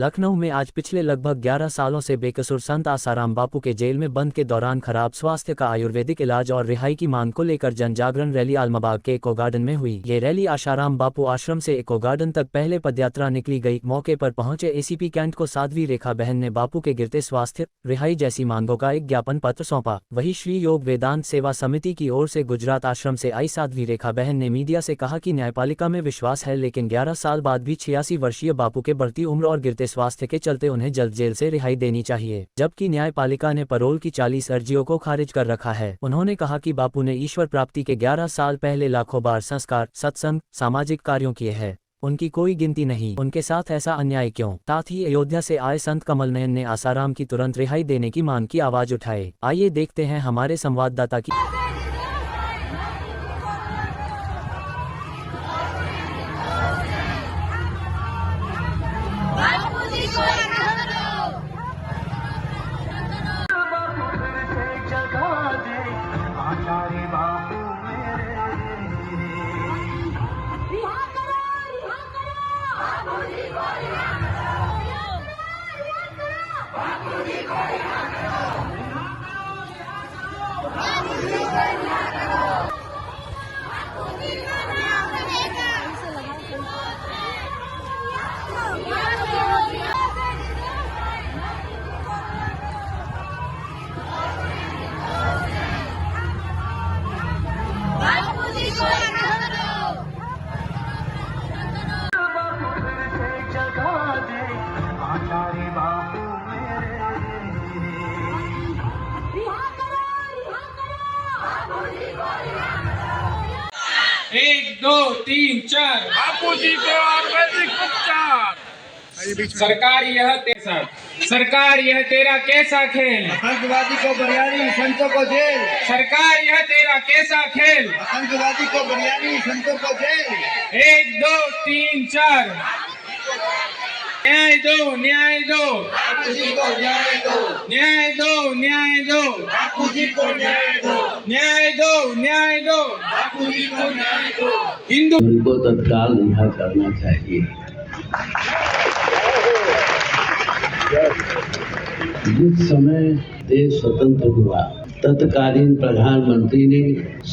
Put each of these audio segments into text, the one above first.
लखनऊ में आज पिछले लगभग 11 सालों से बेकसूर संत आसाराम बापू के जेल में बंद के दौरान खराब स्वास्थ्य का आयुर्वेदिक इलाज और रिहाई की मांग को लेकर जन जागरण रैली आलमबाग के इको गार्डन में हुई। ये रैली आसाराम बापू आश्रम से इको गार्डन तक पहले पदयात्रा निकली गई। मौके पर पहुंचे एसीपी कैंट को साध्वी रेखा बहन ने बापू के गिरते स्वास्थ्य, रिहाई जैसी मांगों का एक ज्ञापन पत्र सौंपा। वहीं श्री योग वेदांत सेवा समिति की ओर से गुजरात आश्रम से आई साध्वी रेखा बहन ने मीडिया से कहा कि न्यायपालिका में विश्वास है, लेकिन 11 साल बाद भी 86 वर्षीय बापू के बढ़ती उम्र और गिरते स्वास्थ्य के चलते उन्हें जल्द जेल से रिहाई देनी चाहिए, जबकि न्यायपालिका ने पैरोल की 40 अर्जियों को खारिज कर रखा है। उन्होंने कहा कि बापू ने ईश्वर प्राप्ति के 11 साल पहले लाखों बार संस्कार, सत्संग, सामाजिक कार्यों किए हैं, उनकी कोई गिनती नहीं। उनके साथ ऐसा अन्याय क्यों? साथ ही अयोध्या से आए संत कमल नयन ने आसाराम की तुरंत रिहाई देने की मांग की आवाज उठाई। आइए देखते हैं हमारे संवाददाता की। एक दो तीन चार बापू जी को आयुर्वेदिक उपचार। सरकार यह तेरा कैसा खेल? आतंकवादी को बरियानी, संतों को जेल। सरकार यह तेरा कैसा खेल? आतंकवादी को बरियानी, संतों को जेल। 1 2 3 4 न्याय दो, न्याय दो, बापू जी को न्याय दो, न्याय दो, न्याय दो, बापू जी को न्याय दो, न्याय दो, न्याय दो, बापू जी को न्याय दो। हिंदू उनको तत्काल रिहा करना चाहिए। जिस समय देश स्वतंत्र हुआ, तत्कालीन प्रधानमंत्री ने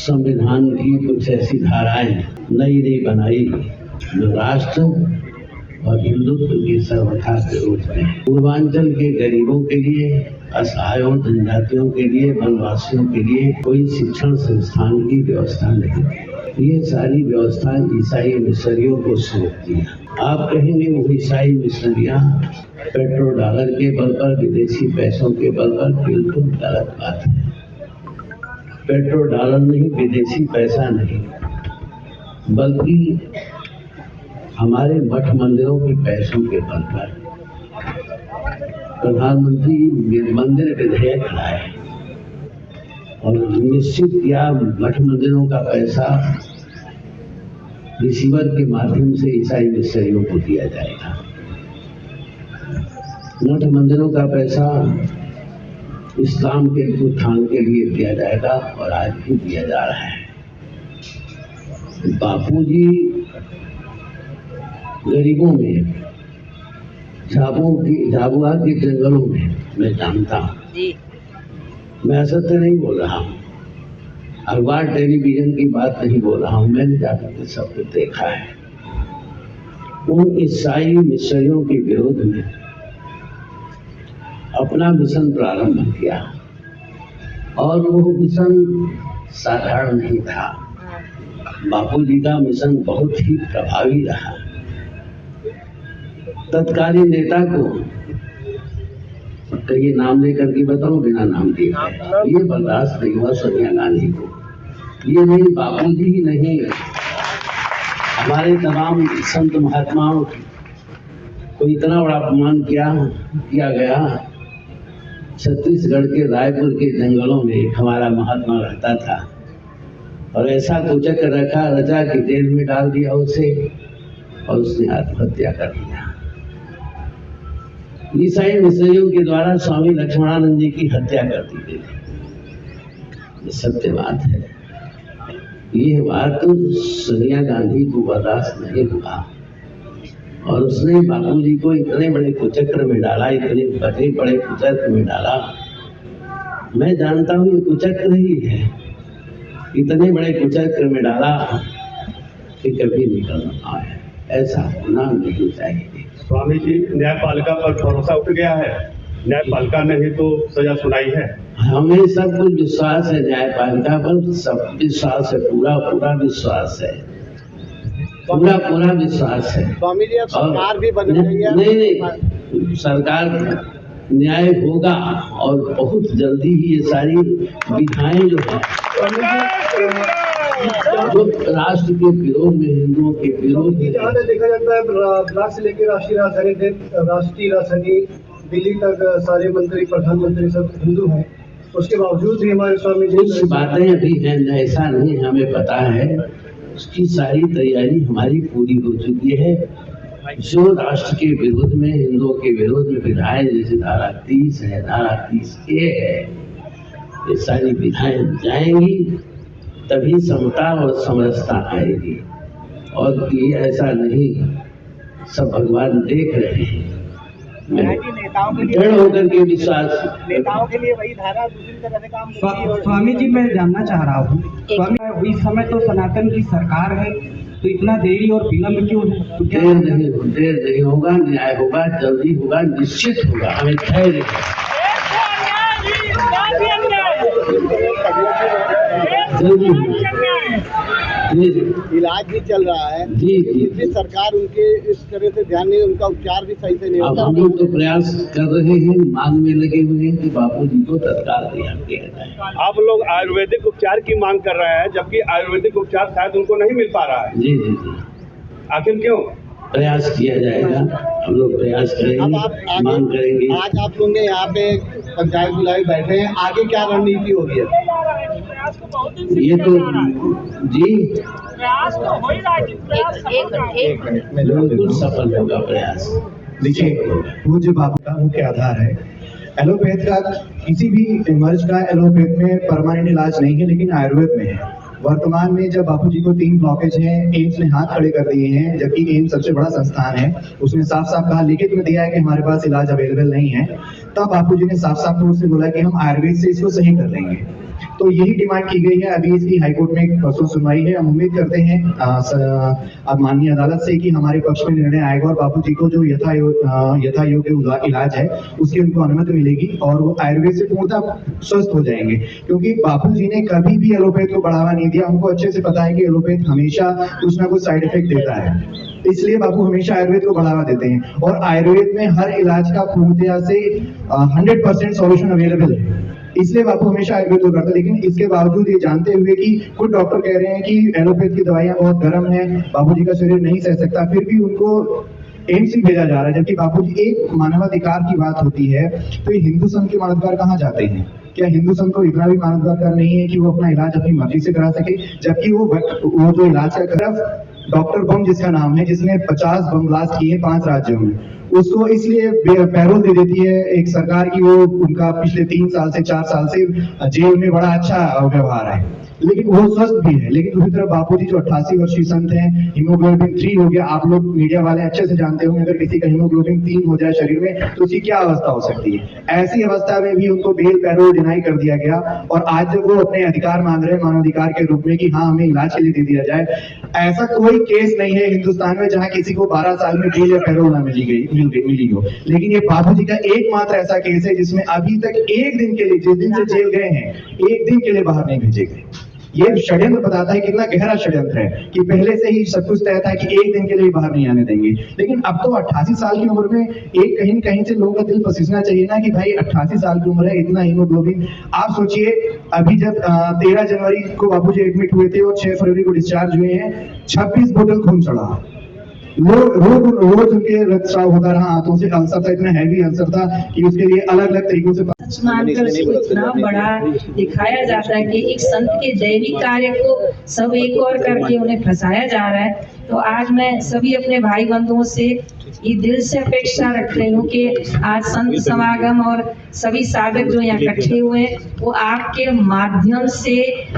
संविधान की कुछ ऐसी धाराएं नई बनाई जो राष्ट्र और हिंदुत्व की सर्वथा विरोध में। पूर्वांचल के गरीबों के लिए, असहायों, जनजातियों के लिए, वनवासियों के लिए कोई शिक्षण संस्थान की व्यवस्था नहीं। ये सारी व्यवस्था ईसाई मिशनरियों को सौंपती है। आप कहेंगे वो ईसाई मिशनरियाँ पेट्रोल डॉलर के बल पर, विदेशी पैसों के बल पर, बिल्कुल गलत बात है। पेट्रोल डॉलर नहीं, विदेशी पैसा नहीं, बल्कि हमारे मठ मंदिरों के पैसों के बल पर प्रधानमंत्री मंदिर विधेयक लाए और निश्चित किया मठ मंदिरों का पैसा रिसीवर के माध्यम से ईसाई मिशनरियों को दिया जाएगा। मठ मंदिरों का पैसा इस्लाम के उत्थान के लिए दिया जाएगा और आज भी दिया जा रहा है। बापू जी गरीबों में, झाबुआ के जंगलों में, मैं जानता हूँ, मैं असत्य नहीं बोल रहा हूँ, अखबार टेलीविजन की बात नहीं बोल रहा हूँ, मैंने जाकर के सब कुछ देखा है। उन ईसाई मिशनरियों के विरोध में अपना मिशन प्रारंभ किया और वो मिशन साधारण नहीं था। बापू जी का मिशन बहुत ही प्रभावी रहा। तत्कालीन नेता को कई नाम लेकर के बताऊं, बिना नाम दिए, ये बर्दाश्त नहीं हुआ सोनिया गांधी को। ये नहीं, बापू जी ही नहीं, हमारे तमाम संत महात्माओं को इतना बड़ा अपमान किया गया। छत्तीसगढ़ के रायपुर के जंगलों में एक हमारा महात्मा रहता था और ऐसा कुचक रचा कि जेल में डाल दिया उसे और उसने आत्महत्या कर लिया। ईसाई मिशनरियों के द्वारा स्वामी लक्ष्मणानंद जी की हत्या कर दी गई। ये सत्य बात है। ये बात सोनिया गांधी को बर्दाश्त नहीं हुआ। और उसने बापूजी को इतने बड़े कुचक्र में डाला, इतने बड़े कुचक्र में डाला। मैं जानता हूँ ये कुचक्र ही है, इतने बड़े कुचक्र में डाला कि कभी निकल ना पाए। ऐसा होना नहीं चाहिए। स्वामी जी, न्यायपालिका पर भरोसा उठ गया है। न्यायपालिका ने ही तो सजा सुनाई है। हमें सब कुछ विश्वास है, न्यायपालिका पर सब विश्वास है, पूरा पूरा विश्वास है, पूरा पूरा विश्वास है। स्वामी जी, अब सरकार भी बदल रही है। नहीं, सरकार न्याय होगा और बहुत जल्दी ही ये सारी विधाएं जो है जो राष्ट्र के विरोध में, हिंदुओं के विरोध में, जहाँ तक देखा जाता है ब्लॉक से लेकर राष्ट्रीय राजधानी दिल्ली तक सारे मंत्री, प्रधानमंत्री सब हिंदू हैं। उसके बावजूद भी हमारे स्वामी जी कुछ बातें अभी हैं, ऐसा नहीं, हमें पता है उसकी सारी तैयारी हमारी पूरी हो चुकी है। जो राष्ट्र के विरोध में, हिंदुओं के विरोध में विधाएं, जैसे धारा 30 है, धारा 30A है, ये सारी विधाएं जाएंगी, तभी समता और समरसता आएगी। और ये ऐसा नहीं, सब भगवान देख रहे हैं। दृढ़ होकर के विश्वास, नेताओं के लिए वही धारा दूसरी तरह से काम करती है। स्वामी जी, मैं जानना चाह रहा हूँ, स्वामी इस समय तो सनातन की सरकार है, तो इतना देरी और विलम्ब क्यों है? तो देर नहीं होगा, न्याय होगा, जल्दी होगा, निश्चित होगा, हमें धैर्य जल्दी इलाज भी चल रहा है जी जी। फिर भी सरकार उनके इस तरह से ध्यान नहीं, उनका उपचार भी सही से नहीं अब होता। हम लोग तो प्रयास कर रहे हैं, मांग में लगे हुए हैं कि बापूजी को तत्काल रिहा किया जाए। आप लोग आयुर्वेदिक उपचार की मांग कर रहे हैं, जबकि आयुर्वेदिक उपचार शायद उनको नहीं मिल पा रहा है। जी जी जी, आखिर क्यों? प्रयास किया जाएगा, हम लोग प्रयास अब करेंगे, आप मांग करेंगे। आज आप लोग ने यहाँ पे पंचायत बुलाई बैठे हैं, आगे क्या रणनीति होगी? ये तो जी बिल्कुल सफल होगा प्रयास। देखिए, पूज्य बापू का मुख्य आधार है एलोपैथ का। किसी भी मर्ज का एलोपैथ में परमानेंट इलाज नहीं है, लेकिन आयुर्वेद में है। वर्तमान में जब बापूजी को 3 ब्लॉकेज हैं, एम्स ने हाथ खड़े कर दिए हैं, जबकि एम्स सबसे बड़ा संस्थान है, उसने साफ साफ कहा, लिखित में दिया है कि हमारे पास इलाज अवेलेबल नहीं है। तब बापूजी ने साफ साफ तौर से बोला कि हम आयुर्वेद से इसको सही कर लेंगे। तो यही डिमांड की गई है। अभी इसकी हाईकोर्ट में परसों सुनवाई है। हम उम्मीद करते हैं अब माननीय अदालत से कि हमारे पक्ष में निर्णय आएगा और बापूजी को जो यथा योग्य इलाज है उसकी उनको अनुमति मिलेगी और वो आयुर्वेद से पूर्णतः स्वस्थ हो जाएंगे। क्योंकि बापूजी ने कभी भी एलोपैथ को बढ़ावा नहीं दिया। उनको अच्छे से पता है कि एलोपैथ हमेशा कुछ ना कुछ साइड इफेक्ट देता है, इसलिए बापू हमेशा आयुर्वेद को बढ़ावा देते हैं। और आयुर्वेद में हर इलाज का पूर्णतया से 100% सॉल्यूशन अवेलेबल है, इसलिए बापू हमेशा आयुर्वेद को करते हैं। लेकिन इसके बावजूद ये जानते हुए कि कुछ डॉक्टर कह रहे हैं कि एलोपैथ की दवाइयां बहुत गर्म है, बापूजी का शरीर नहीं सह सकता, फिर भी उनको एम्स ही भेजा जा रहा है। जबकि बापूजी, एक मानवाधिकार की बात होती है तो ये हिंदू संघ के मानवाधिकार कहाँ जाते हैं? क्या हिंदू संघ को इतना भी मानवाधिकार नहीं है कि वो अपना इलाज अपनी मर्जी से करा सके? जबकि वो जो इलाज का तरफ डॉक्टर बम जिसका नाम है, जिसने 50 बम ब्लास्ट किए 5 राज्यों में, उसको इसलिए पैरोल दे देती है एक सरकार की, वो उनका पिछले 3 साल से 4 साल से जेल में बड़ा अच्छा व्यवहार है, लेकिन वो स्वस्थ भी है। लेकिन दूसरी तरफ बापूजी जो 88 वर्षीय संत हैं, हीमोग्लोबिन 3 हो गया। आप लोग मीडिया वाले अच्छे से जानते होंगे, अगर किसी का हीमोग्लोबिन 3 हो जाए शरीर में तो उसकी क्या अवस्था हो सकती है। ऐसी अवस्था में भी उनको बेल पैरोल डिनाई कर दिया गया। और आज जब वो अपने अधिकार मांग रहे हैं मानवाधिकार के रूप में कि हाँ हमें इलाज के लिए दे दिया जाए, ऐसा कोई केस नहीं है हिंदुस्तान में जहाँ किसी को 12 साल में बेल या पैरोल ना मिली हो। लेकिन ये बापूजी का एकमात्र ऐसा केस है जिसमें अभी तक एक दिन के लिए, जिस दिन से जेल गए हैं, एक दिन के लिए बाहर नहीं भेजे गए। ये षड्यंत्र बताता है कितना गहरा षड्यंत्र है कि पहले से ही सब कुछ तय था कि एक दिन के लिए बाहर नहीं आने देंगे। लेकिन अब तो 88 साल की उम्र में एक कहीं न कहीं से लोगों का दिल पसीजना चाहिए ना कि भाई 88 साल की उम्र है, इतना हीमोग्लोबिन। आप सोचिए, अभी जब 13 जनवरी को बापूजी एडमिट हुए थे और 6 फरवरी को डिस्चार्ज हुए हैं, 26 बोतल खून चढ़ा। रोज उनके रक्तस्राव होता रहा हाथों से। अल्सर था, इतना हैवी अल्सर था कि उसके लिए अलग अलग तरीकों से मानकर उसको इतना बड़ा दिखाया जाता है कि एक संत के दैविक कार्य को सब एक और करके उन्हें फंसाया जा रहा है। तो आज मैं सभी अपने भाई बंधुओं से ये दिल से अपेक्षा रख रही हूँ कि आज संत समागम और सभी साधक जो यहाँ इकट्ठे हुए हैं, वो आपके माध्यम से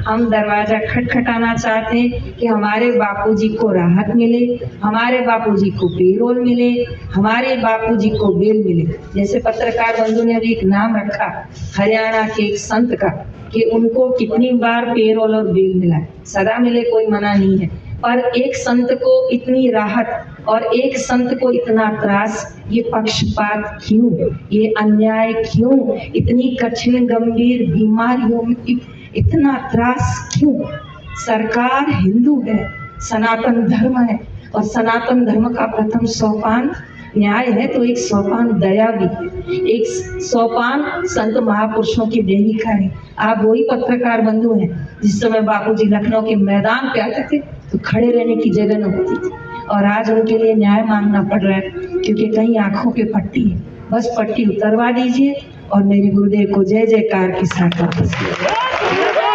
हम दरवाजा खटखटाना चाहते हैं कि हमारे बापूजी को राहत मिले, हमारे बापूजी को पेरोल मिले, हमारे बापूजी को बेल मिले। जैसे पत्रकार बंधु ने अभी एक नाम रखा हरियाणा के एक संत का कि उनको कितनी बार पेरोल और बेल मिला है, सदा मिले कोई मना नहीं है, पर एक संत को इतनी राहत और एक संत को इतना त्रास, ये पक्षपात क्यों, ये अन्याय क्यों, इतनी कठिन गंभीर बीमारियों में इतना त्रास क्यों? सरकार हिंदू है, सनातन धर्म है, और सनातन धर्म का प्रथम सोपान न्याय है, तो एक सोपान दया भी है, एक सोपान संत महापुरुषों की देविका है। आप वही पत्रकार बंधु हैं जिस समय बापूजी लखनऊ के मैदान पे आते थे तो खड़े रहने की जगह न होती थी, और आज उनके लिए न्याय मांगना पड़ रहा है क्योंकि कहीं आंखों पे पट्टी है। बस पट्टी उतरवा दीजिए और मेरे गुरुदेव को जय जयकार के साथ वापस कीजिए।